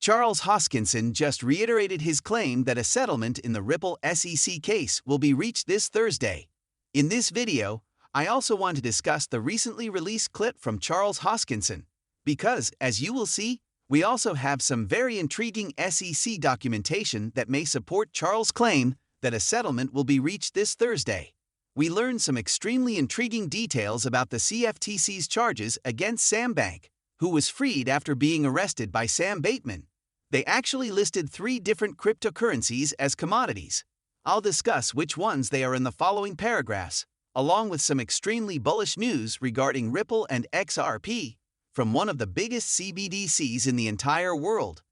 Charles Hoskinson just reiterated his claim that a settlement in the Ripple SEC case will be reached this Thursday. In this video, I also want to discuss the recently released clip from Charles Hoskinson, because, as you will see, we also have some very intriguing SEC documentation that may support Charles' claim that a settlement will be reached this Thursday. We learned some extremely intriguing details about the CFTC's charges against Sam Bank, who was freed after being arrested by Sam Bateman. They actually listed 3 different cryptocurrencies as commodities. I'll discuss which ones they are in the following paragraphs, along with some extremely bullish news regarding Ripple and XRP from one of the biggest CBDCs in the entire world.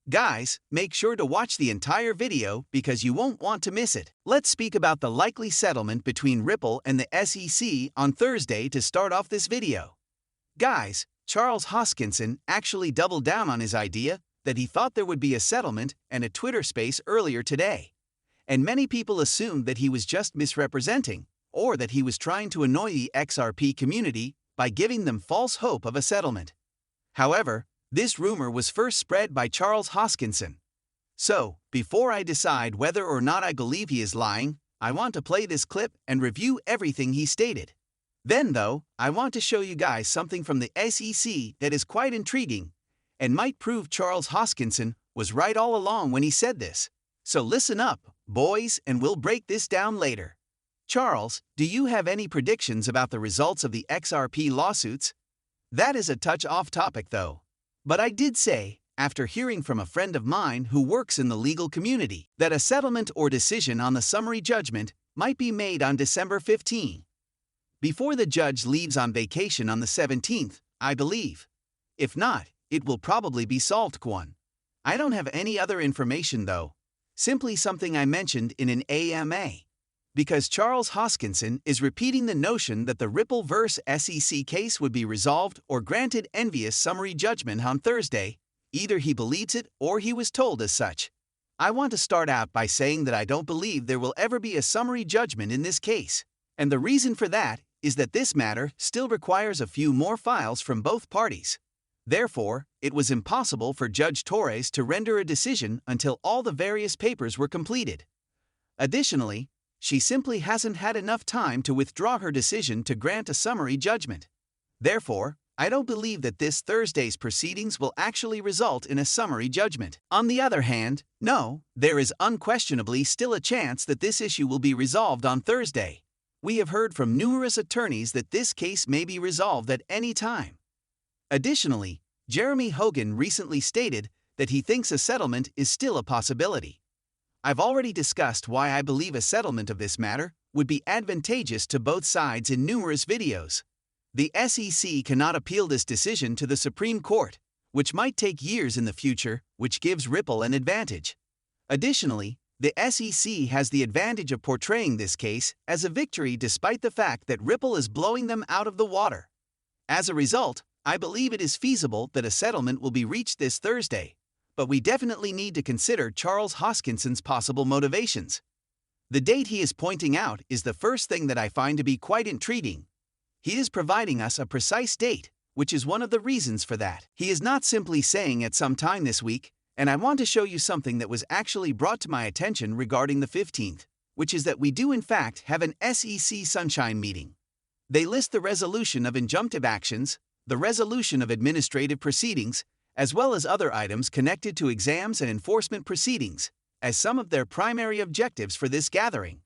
Guys, make sure to watch the entire video because you won't want to miss it. Let's speak about the likely settlement between Ripple and the SEC on Thursday to start off this video. Guys, Charles Hoskinson actually doubled down on his idea that he thought there would be a settlement and a Twitter space earlier today. And many people assumed that he was just misrepresenting, or that he was trying to annoy the XRP community by giving them false hope of a settlement. However, this rumor was first spread by Charles Hoskinson. So, before I decide whether or not I believe he is lying, I want to play this clip and review everything he stated. Then, though, I want to show you guys something from the SEC that is quite intriguing and might prove Charles Hoskinson was right all along when he said this. So listen up, boys, and we'll break this down later. Charles, do you have any predictions about the results of the XRP lawsuits? That is a touch off topic, though. But I did say, after hearing from a friend of mine who works in the legal community, that a settlement or decision on the summary judgment might be made on December 15. Before the judge leaves on vacation on the 17th, I believe. If not, it will probably be solved. I don't have any other information though. Simply something I mentioned in an AMA. Because Charles Hoskinson is repeating the notion that the Ripple vs. SEC case would be resolved or granted envious summary judgment on Thursday. Either he believes it or he was told as such. I want to start out by saying that I don't believe there will ever be a summary judgment in this case. And the reason for that is that this matter still requires a few more files from both parties. Therefore, it was impossible for Judge Torres to render a decision until all the various papers were completed. Additionally, she simply hasn't had enough time to withdraw her decision to grant a summary judgment. Therefore, I don't believe that this Thursday's proceedings will actually result in a summary judgment. On the other hand, no, there is unquestionably still a chance that this issue will be resolved on Thursday. We have heard from numerous attorneys that this case may be resolved at any time. Additionally, Jeremy Hogan recently stated that he thinks a settlement is still a possibility. I've already discussed why I believe a settlement of this matter would be advantageous to both sides in numerous videos. The SEC cannot appeal this decision to the Supreme Court, which might take years in the future, which gives Ripple an advantage. Additionally, the SEC has the advantage of portraying this case as a victory despite the fact that Ripple is blowing them out of the water. As a result, I believe it is feasible that a settlement will be reached this Thursday, but we definitely need to consider Charles Hoskinson's possible motivations. The date he is pointing out is the first thing that I find to be quite intriguing. He is providing us a precise date, which is one of the reasons for that. He is not simply saying at some time this week, and I want to show you something that was actually brought to my attention regarding the 15th, which is that we do in fact have an SEC Sunshine meeting. They list the resolution of injunctive actions, the resolution of administrative proceedings, as well as other items connected to exams and enforcement proceedings, as some of their primary objectives for this gathering.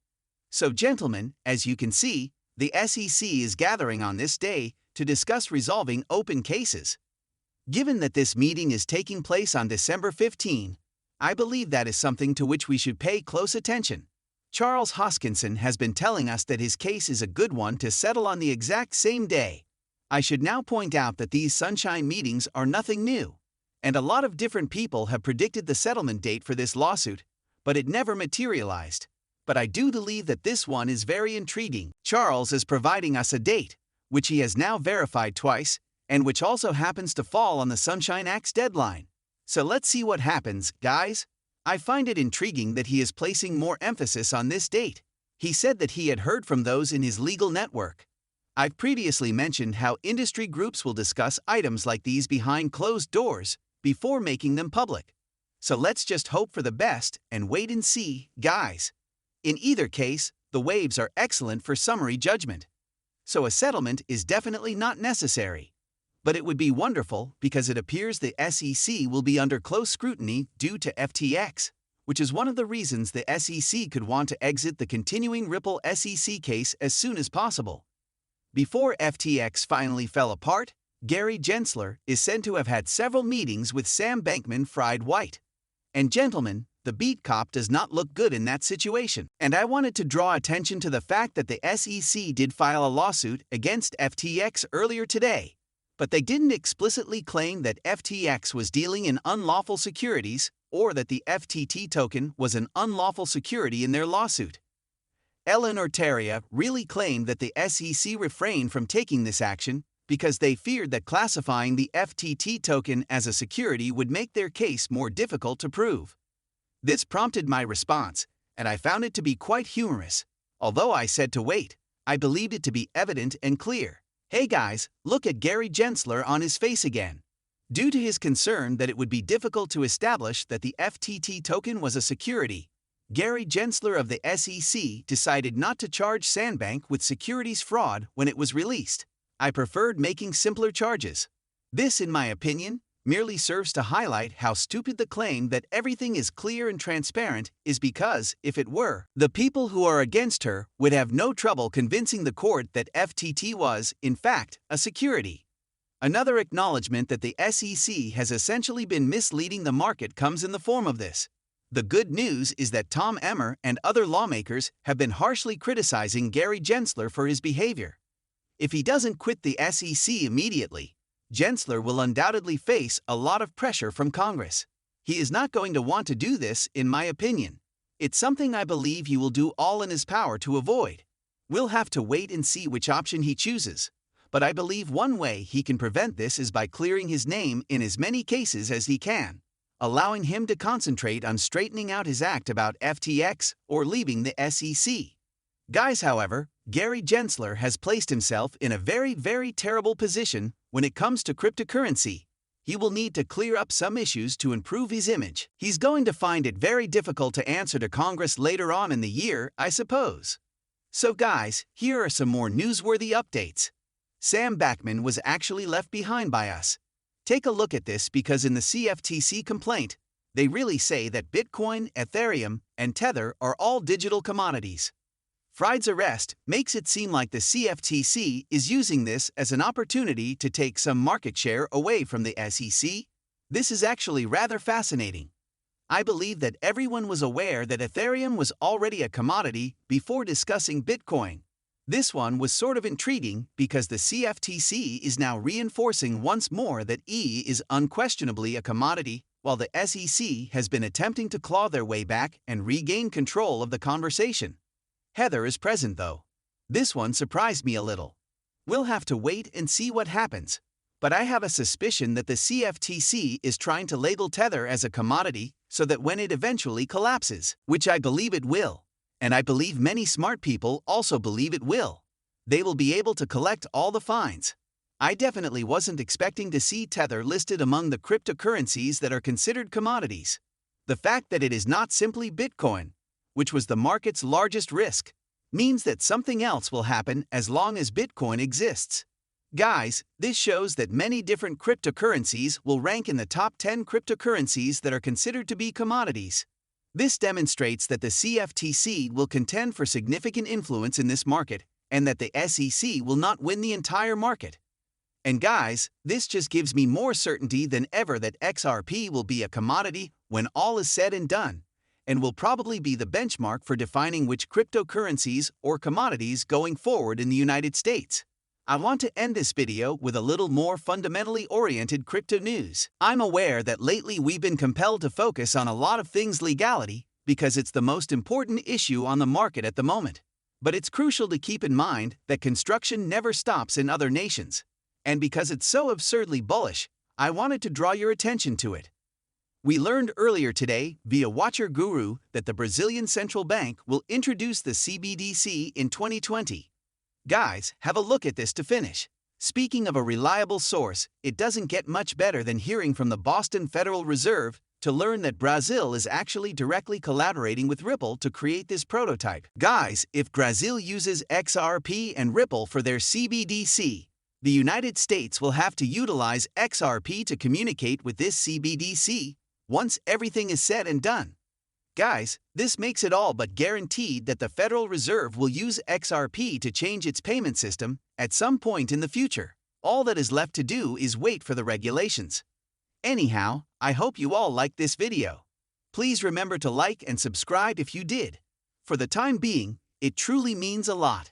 So gentlemen, as you can see, the SEC is gathering on this day to discuss resolving open cases. Given that this meeting is taking place on December 15, I believe that is something to which we should pay close attention. Charles Hoskinson has been telling us that his case is a good one to settle on the exact same day. I should now point out that these sunshine meetings are nothing new, and a lot of different people have predicted the settlement date for this lawsuit, but it never materialized. But I do believe that this one is very intriguing. Charles is providing us a date, which he has now verified twice, and which also happens to fall on the Sunshine Act's deadline. So let's see what happens, guys. I find it intriguing that he is placing more emphasis on this date. He said that he had heard from those in his legal network. I've previously mentioned how industry groups will discuss items like these behind closed doors before making them public. So let's just hope for the best and wait and see, guys. In either case, the waves are excellent for summary judgment. So a settlement is definitely not necessary. But it would be wonderful because it appears the SEC will be under close scrutiny due to FTX, which is one of the reasons the SEC could want to exit the continuing Ripple SEC case as soon as possible. Before FTX finally fell apart, Gary Gensler is said to have had several meetings with Sam Bankman-Fried. And gentlemen, the beat cop does not look good in that situation. And I wanted to draw attention to the fact that the SEC did file a lawsuit against FTX earlier today. But they didn't explicitly claim that FTX was dealing in unlawful securities or that the FTT token was an unlawful security in their lawsuit. Ellen Orteria really claimed that the SEC refrained from taking this action because they feared that classifying the FTT token as a security would make their case more difficult to prove. This prompted my response, and I found it to be quite humorous. Although I said to wait, I believed it to be evident and clear. Hey guys, look at Gary Gensler on his face again. Due to his concern that it would be difficult to establish that the FTT token was a security, Gary Gensler of the SEC decided not to charge Sandbank with securities fraud when it was released. I preferred making simpler charges. This, in my opinion, merely serves to highlight how stupid the claim that everything is clear and transparent is because, if it were, the people who are against her would have no trouble convincing the court that FTT was, in fact, a security. Another acknowledgement that the SEC has essentially been misleading the market comes in the form of this. The good news is that Tom Emmer and other lawmakers have been harshly criticizing Gary Gensler for his behavior. If he doesn't quit the SEC immediately, Gensler will undoubtedly face a lot of pressure from Congress. He is not going to want to do this, in my opinion. It's something I believe he will do all in his power to avoid. We'll have to wait and see which option he chooses. But I believe one way he can prevent this is by clearing his name in as many cases as he can, allowing him to concentrate on straightening out his act about FTX or leaving the SEC. Guys, however, Gary Gensler has placed himself in a very, very terrible position when it comes to cryptocurrency. He will need to clear up some issues to improve his image. He's going to find it very difficult to answer to Congress later on in the year, I suppose. So guys, here are some more newsworthy updates. Sam Bankman was actually left behind by us. Take a look at this because in the CFTC complaint, they really say that Bitcoin, Ethereum, and Tether are all digital commodities. Fried's arrest makes it seem like the CFTC is using this as an opportunity to take some market share away from the SEC. This is actually rather fascinating. I believe that everyone was aware that Ethereum was already a commodity before discussing Bitcoin. This one was sort of intriguing because the CFTC is now reinforcing once more that E is unquestionably a commodity, while the SEC has been attempting to claw their way back and regain control of the conversation. Heather is present though. This one surprised me a little. We'll have to wait and see what happens. But I have a suspicion that the CFTC is trying to label Tether as a commodity so that when it eventually collapses, which I believe it will, and I believe many smart people also believe it will, they will be able to collect all the fines. I definitely wasn't expecting to see Tether listed among the cryptocurrencies that are considered commodities. The fact that it is not simply Bitcoin, which was the market's largest risk, means that something else will happen as long as Bitcoin exists. Guys, this shows that many different cryptocurrencies will rank in the top 10 cryptocurrencies that are considered to be commodities. This demonstrates that the CFTC will contend for significant influence in this market and that the SEC will not win the entire market. And guys, this just gives me more certainty than ever that XRP will be a commodity when all is said and done, and will probably be the benchmark for defining which cryptocurrencies or commodities going forward in the United States. I want to end this video with a little more fundamentally oriented crypto news. I'm aware that lately we've been compelled to focus on a lot of things legality because it's the most important issue on the market at the moment. But it's crucial to keep in mind that construction never stops in other nations. And because it's so absurdly bullish, I wanted to draw your attention to it. We learned earlier today via Watcher Guru that the Brazilian Central Bank will introduce the CBDC in 2020. Guys, have a look at this to finish. Speaking of a reliable source, it doesn't get much better than hearing from the Boston Federal Reserve to learn that Brazil is actually directly collaborating with Ripple to create this prototype. Guys, if Brazil uses XRP and Ripple for their CBDC, the United States will have to utilize XRP to communicate with this CBDC once everything is said and done. Guys, this makes it all but guaranteed that the Federal Reserve will use XRP to change its payment system at some point in the future. All that is left to do is wait for the regulations. Anyhow, I hope you all liked this video. Please remember to like and subscribe if you did. For the time being, it truly means a lot.